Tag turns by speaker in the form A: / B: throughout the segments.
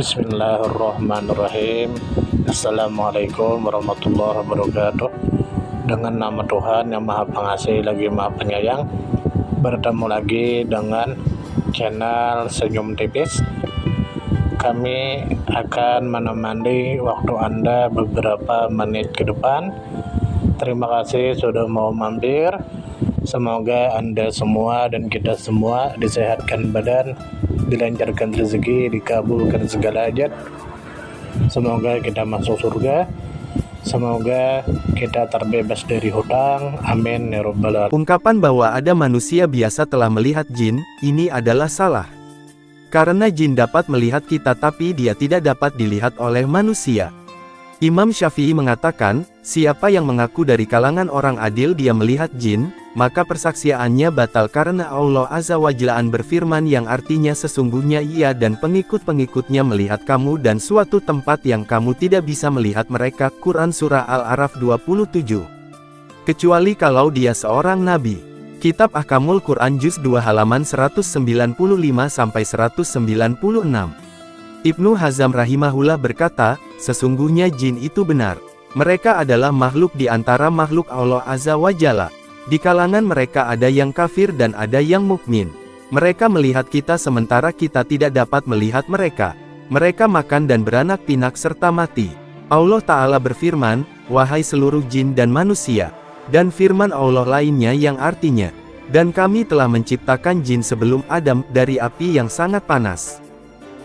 A: Bismillahirrahmanirrahim. Assalamualaikum warahmatullahi wabarakatuh. Dengan nama Tuhan yang Maha Pengasih lagi Maha Penyayang, bertemu lagi dengan channel Senyum Tipis. Kami akan menemani waktu Anda beberapa menit ke depan. Terima kasih sudah mau mampir. Semoga Anda semua dan kita semua disehatkan badan, dilancarkan rezeki, dikabulkan segala hajat. Semoga kita masuk surga. Semoga kita terbebas dari hutang. Amin ya rabbal alamin.
B: Ungkapan bahwa ada manusia biasa telah melihat jin, ini adalah salah. Karena jin dapat melihat kita tapi dia tidak dapat dilihat oleh manusia. Imam Syafi'i mengatakan, siapa yang mengaku dari kalangan orang adil dia melihat jin, maka persaksiannya batal karena Allah Azza wa Jalla berfirman yang artinya sesungguhnya ia dan pengikut-pengikutnya melihat kamu dan suatu tempat yang kamu tidak bisa melihat mereka. Quran Surah Al-A'raf 27. Kecuali kalau dia seorang nabi. Kitab Ahkamul Quran Juz 2 halaman 195-196. Ibnu Hazm rahimahullah berkata, sesungguhnya jin itu benar. Mereka adalah makhluk di antara makhluk Allah Azza wa Jalla. Di kalangan mereka ada yang kafir dan ada yang mukmin. Mereka melihat kita sementara kita tidak dapat melihat mereka. Mereka makan dan beranak pinak serta mati. Allah Ta'ala berfirman, wahai seluruh jin dan manusia. Dan firman Allah lainnya yang artinya, dan kami telah menciptakan jin sebelum Adam dari api yang sangat panas.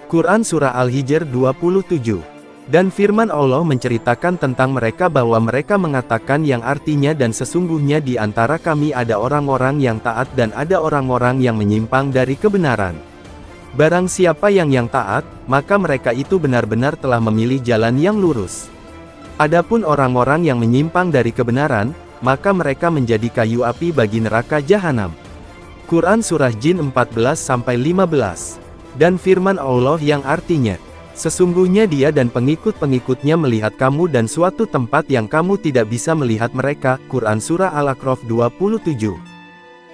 B: Quran Surah Al-Hijr 27. Dan firman Allah menceritakan tentang mereka bahwa mereka mengatakan yang artinya dan sesungguhnya di antara kami ada orang-orang yang taat dan ada orang-orang yang menyimpang dari kebenaran. Barang siapa yang taat, maka mereka itu benar-benar telah memilih jalan yang lurus. Adapun orang-orang yang menyimpang dari kebenaran, maka mereka menjadi kayu api bagi neraka jahanam. Quran Surah Jin 14-15. Dan firman Allah yang artinya, sesungguhnya dia dan pengikut-pengikutnya melihat kamu dan suatu tempat yang kamu tidak bisa melihat mereka. Quran Surah Al-A'raf 27.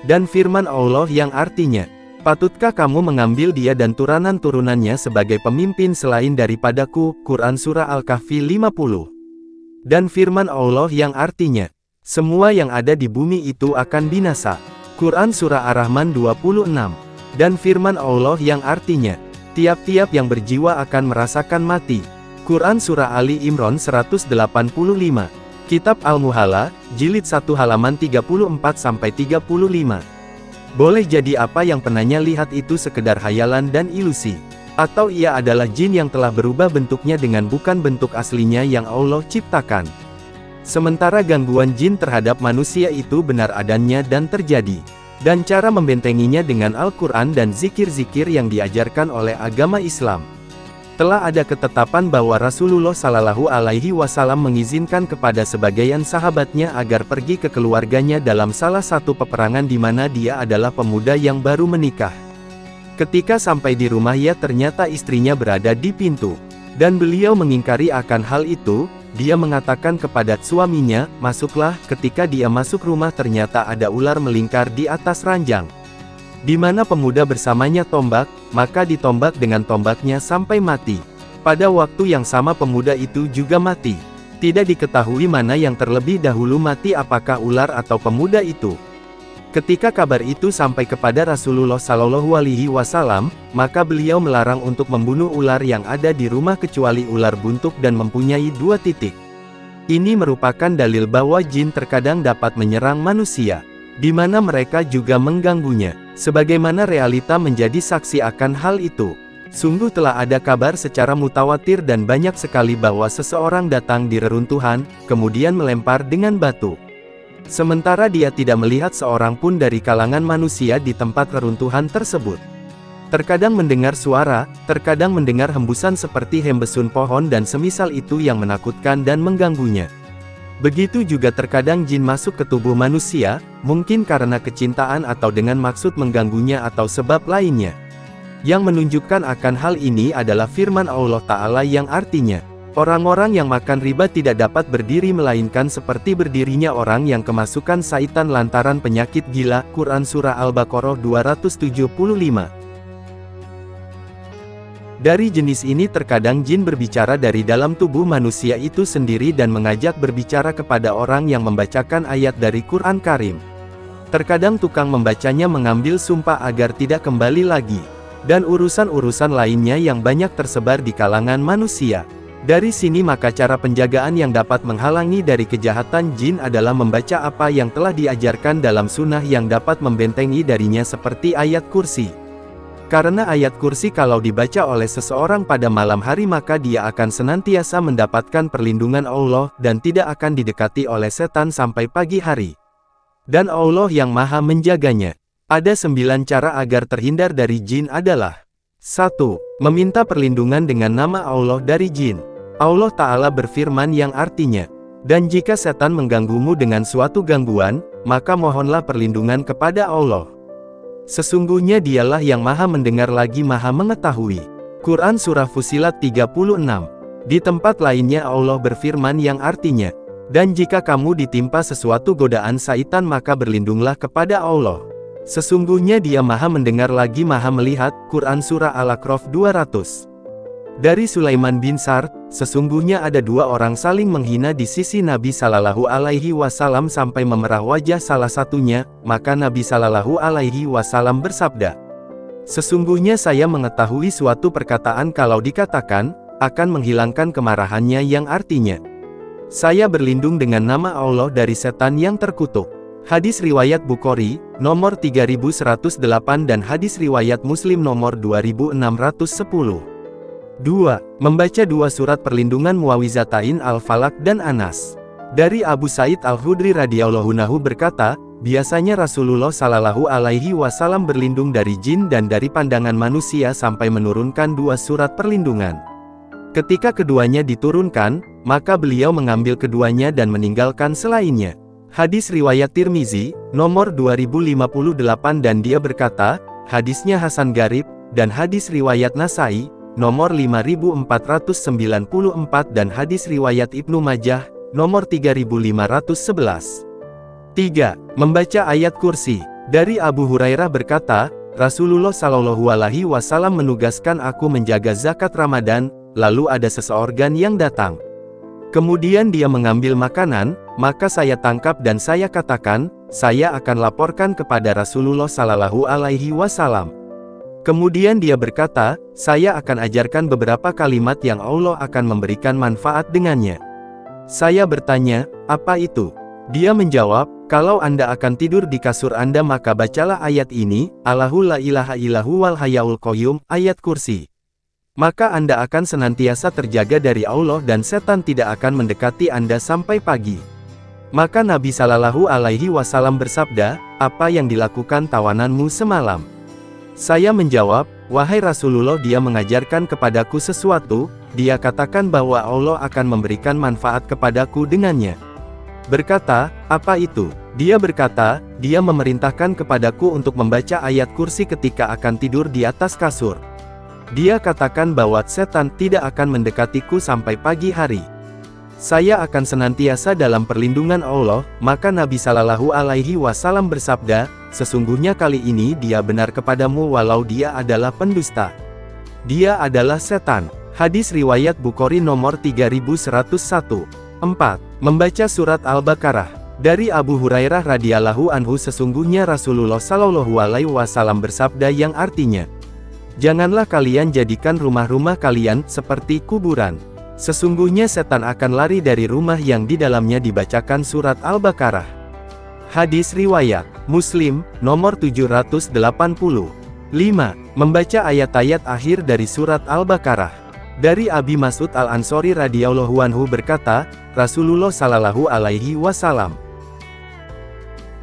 B: Dan firman Allah yang artinya, patutkah kamu mengambil dia dan turunan-turunannya sebagai pemimpin selain daripadaku. Quran Surah Al-Kahfi 50. Dan firman Allah yang artinya, semua yang ada di bumi itu akan binasa. Quran Surah Ar-Rahman 26. Dan firman Allah yang artinya, tiap-tiap yang berjiwa akan merasakan mati. Quran Surah Ali Imran 185. Kitab Al-Muhalla, Jilid 1 halaman 34-35. Boleh jadi apa yang penanya lihat itu sekedar hayalan dan ilusi. Atau ia adalah jin yang telah berubah bentuknya dengan bukan bentuk aslinya yang Allah ciptakan. Sementara gangguan jin terhadap manusia itu benar adanya dan terjadi. Dan cara membentenginya dengan Al-Quran dan zikir-zikir yang diajarkan oleh agama Islam. Telah ada ketetapan bahwa Rasulullah Shallallahu Alaihi Wasallam mengizinkan kepada sebagian sahabatnya agar pergi ke keluarganya dalam salah satu peperangan di mana dia adalah pemuda yang baru menikah. Ketika sampai di rumahnya ternyata istrinya berada di pintu. Dan beliau mengingkari akan hal itu. Dia mengatakan kepada suaminya, masuklah. Ketika dia masuk rumah ternyata ada ular melingkar di atas ranjang. Di mana pemuda bersamanya tombak, maka ditombak dengan tombaknya sampai mati. Pada waktu yang sama pemuda itu juga mati. Tidak diketahui mana yang terlebih dahulu mati, apakah ular atau pemuda itu. Ketika kabar itu sampai kepada Rasulullah Shallallahu Alaihi Wasallam, maka beliau melarang untuk membunuh ular yang ada di rumah kecuali ular buntuk dan mempunyai 2 titik. Ini merupakan dalil bahwa jin terkadang dapat menyerang manusia, di mana mereka juga mengganggunya. Sebagaimana realita menjadi saksi akan hal itu. Sungguh telah ada kabar secara mutawatir dan banyak sekali bahwa seseorang datang di reruntuhan, kemudian melempar dengan batu. Sementara dia tidak melihat seorang pun dari kalangan manusia di tempat reruntuhan tersebut. Terkadang mendengar suara, terkadang mendengar hembusan seperti hembusan pohon dan semisal itu yang menakutkan dan mengganggunya. Begitu juga terkadang jin masuk ke tubuh manusia, mungkin karena kecintaan atau dengan maksud mengganggunya atau sebab lainnya. Yang menunjukkan akan hal ini adalah firman Allah Ta'ala yang artinya, orang-orang yang makan riba tidak dapat berdiri melainkan seperti berdirinya orang yang kemasukan syaitan lantaran penyakit gila. Quran Surah Al-Baqarah 275. Dari jenis ini terkadang jin berbicara dari dalam tubuh manusia itu sendiri dan mengajak berbicara kepada orang yang membacakan ayat dari Quran Karim. Terkadang tukang membacanya mengambil sumpah agar tidak kembali lagi. Dan urusan-urusan lainnya yang banyak tersebar di kalangan manusia. Dari sini maka cara penjagaan yang dapat menghalangi dari kejahatan jin adalah membaca apa yang telah diajarkan dalam sunnah yang dapat membentengi darinya seperti ayat kursi. Karena ayat kursi kalau dibaca oleh seseorang pada malam hari maka dia akan senantiasa mendapatkan perlindungan Allah dan tidak akan didekati oleh setan sampai pagi hari. Dan Allah yang maha menjaganya. Ada 9 cara agar terhindar dari jin adalah 1. Meminta perlindungan dengan nama Allah dari jin. Allah Ta'ala berfirman yang artinya, dan jika setan mengganggumu dengan suatu gangguan, maka mohonlah perlindungan kepada Allah. Sesungguhnya dialah yang maha mendengar lagi maha mengetahui. Quran Surah Fussilat 36. Di tempat lainnya Allah berfirman yang artinya, dan jika kamu ditimpa sesuatu godaan syaitan maka berlindunglah kepada Allah. Sesungguhnya dia maha mendengar lagi maha melihat. Quran Surah Al-A'raf 200. Dari Sulaiman bin Sard, sesungguhnya ada 2 orang saling menghina di sisi Nabi Sallallahu Alaihi Wasallam sampai memerah wajah salah satunya, maka Nabi Sallallahu Alaihi Wasallam bersabda, sesungguhnya saya mengetahui suatu perkataan kalau dikatakan, akan menghilangkan kemarahannya yang artinya, saya berlindung dengan nama Allah dari setan yang terkutuk. Hadis riwayat Bukhari, nomor 3108 dan hadis riwayat Muslim nomor 2610. 2. Membaca 2 surat perlindungan Muawizatain Al-Falaq dan Anas. Dari Abu Sa'id Al-Khudri radhiyallahu anhu berkata, biasanya Rasulullah Shallallahu Alaihi Wasallam berlindung dari jin dan dari pandangan manusia sampai menurunkan 2 surat perlindungan. Ketika keduanya diturunkan, maka beliau mengambil keduanya dan meninggalkan selainnya. Hadis riwayat Tirmizi, nomor 2058 dan dia berkata, hadisnya Hasan Garib, dan hadis riwayat Nasai, nomor 5494 dan hadis riwayat Ibnu Majah, nomor 3511. 3. Membaca ayat kursi. Dari Abu Hurairah berkata, Rasulullah Shallallahu Alaihi Wasallam menugaskan aku menjaga zakat Ramadan, lalu ada seseorang yang datang. Kemudian dia mengambil makanan, maka saya tangkap dan saya katakan, saya akan laporkan kepada Rasulullah Shallallahu Alaihi Wasallam. Kemudian dia berkata, saya akan ajarkan beberapa kalimat yang Allah akan memberikan manfaat dengannya. Saya bertanya, apa itu? Dia menjawab, kalau Anda akan tidur di kasur Anda maka bacalah ayat ini, Allahu la ilaha illahu wal hayaul qayyum, ayat kursi. Maka Anda akan senantiasa terjaga dari Allah dan setan tidak akan mendekati Anda sampai pagi. Maka Nabi Sallallahu Alaihi Wasallam bersabda, apa yang dilakukan tawananmu semalam? Saya menjawab, wahai Rasulullah dia mengajarkan kepadaku sesuatu, dia katakan bahwa Allah akan memberikan manfaat kepadaku dengannya. Berkata, apa itu? Dia berkata, dia memerintahkan kepadaku untuk membaca ayat kursi ketika akan tidur di atas kasur. Dia katakan bahwa setan tidak akan mendekatiku sampai pagi hari. Saya akan senantiasa dalam perlindungan Allah, maka Nabi Sallallahu Alaihi Wasallam bersabda, sesungguhnya kali ini dia benar kepadamu walau dia adalah pendusta. Dia adalah setan. Hadis riwayat Bukhari nomor 3101. 4. Membaca surat Al-Baqarah. Dari Abu Hurairah radhiyallahu anhu sesungguhnya Rasulullah Shallallahu Alaihi Wasallam bersabda yang artinya, janganlah kalian jadikan rumah-rumah kalian seperti kuburan. Sesungguhnya setan akan lari dari rumah yang di dalamnya dibacakan surat Al-Baqarah. Hadis riwayat Muslim, nomor 780. 5. Membaca ayat-ayat akhir dari surat Al-Baqarah. Dari Abi Mas'ud Al-Ansori radhiyallahu anhu berkata, Rasulullah Shallallahu Alaihi Wasallam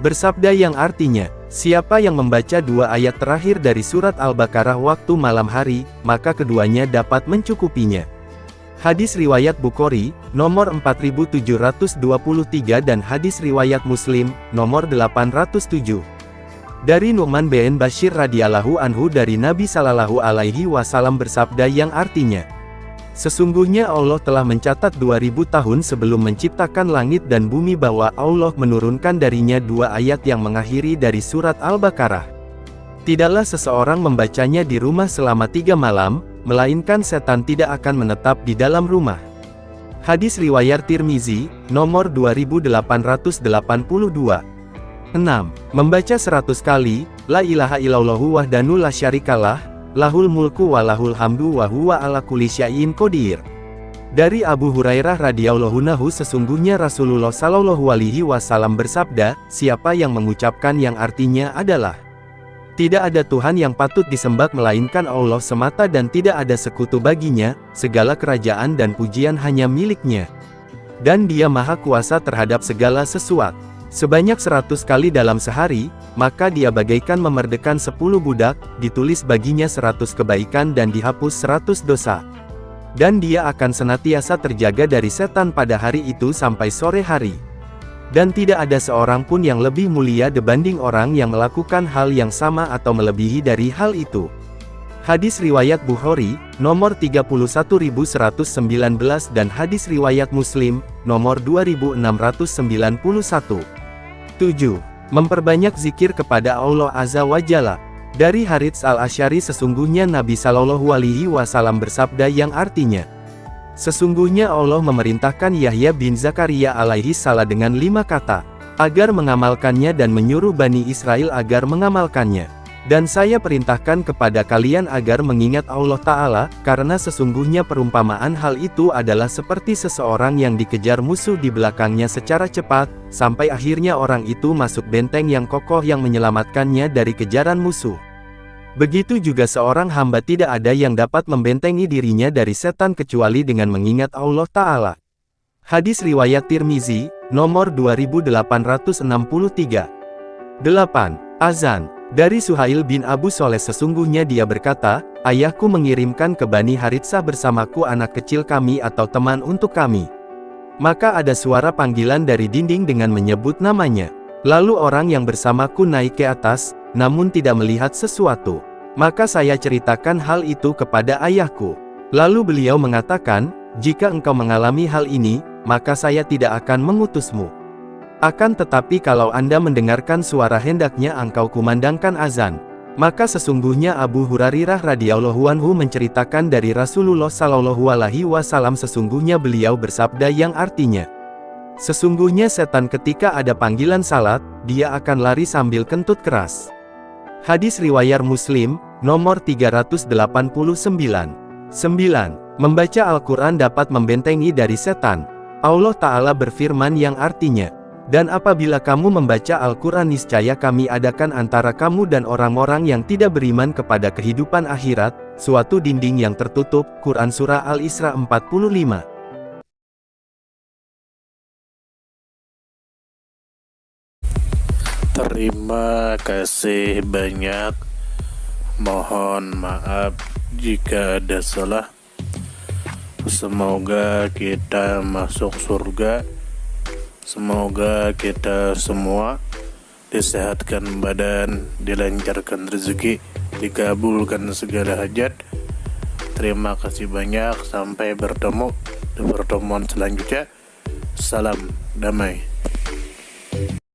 B: bersabda yang artinya, siapa yang membaca 2 ayat terakhir dari surat Al-Baqarah waktu malam hari, maka keduanya dapat mencukupinya. Hadis riwayat Bukhari, nomor 4723 dan hadis riwayat Muslim, nomor 807. Dari Nu'man bin Bashir radhiyallahu anhu dari Nabi Sallallahu Alaihi Wasallam bersabda yang artinya, sesungguhnya Allah telah mencatat 2000 tahun sebelum menciptakan langit dan bumi bahwa Allah menurunkan darinya 2 ayat yang mengakhiri dari surat Al-Baqarah. Tidaklah seseorang membacanya di rumah selama 3 malam, melainkan setan tidak akan menetap di dalam rumah. Hadis riwayat Tirmizi, nomor 2882. 6. Membaca 100 kali, La ilaha illallahu wahdanu la syarikalah, lahul mulku wa lahul hamdu wa huwa ala kulli syai'in qadir. Dari Abu Hurairah radhiyallahu anhu, sesungguhnya Rasulullah shallallahu alaihi wasallam bersabda, siapa yang mengucapkan yang artinya adalah tidak ada Tuhan yang patut disembah melainkan Allah semata dan tidak ada sekutu baginya, segala kerajaan dan pujian hanya miliknya. Dan dia maha kuasa terhadap segala sesuatu. Sebanyak 100 kali dalam sehari, maka dia bagaikan memerdekakan 10 budak, ditulis baginya 100 kebaikan dan dihapus 100 dosa. Dan dia akan senantiasa terjaga dari setan pada hari itu sampai sore hari. Dan tidak ada seorang pun yang lebih mulia dibanding orang yang melakukan hal yang sama atau melebihi dari hal itu. Hadis riwayat Bukhari, nomor 31119 dan hadis riwayat Muslim, nomor 2691. 7. Memperbanyak zikir kepada Allah Azza wa Jalla. Dari Harits al-Asy'ari, sesungguhnya Nabi Shallallahu alaihi wasallam bersabda yang artinya, sesungguhnya Allah memerintahkan Yahya bin Zakaria alaihi salam dengan 5 kata, agar mengamalkannya dan menyuruh Bani Israel agar mengamalkannya. Dan saya perintahkan kepada kalian agar mengingat Allah Ta'ala, karena sesungguhnya perumpamaan hal itu adalah seperti seseorang yang dikejar musuh di belakangnya secara cepat, sampai akhirnya orang itu masuk benteng yang kokoh yang menyelamatkannya dari kejaran musuh. Begitu juga seorang hamba tidak ada yang dapat membentengi dirinya dari setan kecuali dengan mengingat Allah Ta'ala. Hadis riwayat Tirmizi, nomor 2863. 8. Azan. Dari Suhail bin Abu Soleh, sesungguhnya dia berkata, ayahku mengirimkan ke Bani Haritsah bersamaku anak kecil kami atau teman untuk kami. Maka ada suara panggilan dari dinding dengan menyebut namanya. Lalu orang yang bersamaku naik ke atas, namun tidak melihat sesuatu. Maka saya ceritakan hal itu kepada ayahku. Lalu beliau mengatakan, jika engkau mengalami hal ini, maka saya tidak akan mengutusmu. Akan tetapi kalau Anda mendengarkan suara hendaknya engkau kumandangkan azan. Maka sesungguhnya Abu Hurairah radhiyallahu anhu menceritakan dari Rasulullah shallallahu alaihi wasallam, sesungguhnya beliau bersabda yang artinya, sesungguhnya setan ketika ada panggilan salat, dia akan lari sambil kentut keras. Hadis riwayat Muslim, nomor 389. 9. Membaca Al-Quran dapat membentengi dari setan. Allah Ta'ala berfirman yang artinya, dan apabila kamu membaca Al-Quran niscaya kami adakan antara kamu dan orang-orang yang tidak beriman kepada kehidupan akhirat, suatu dinding yang tertutup. Quran Surah Al-Isra 45.
A: Terima kasih banyak. Mohon maaf jika ada salah. Semoga kita masuk surga. Semoga kita semua disehatkan badan, dilancarkan rezeki, dikabulkan segala hajat. Terima kasih banyak. Sampai bertemu di pertemuan selanjutnya. Salam damai.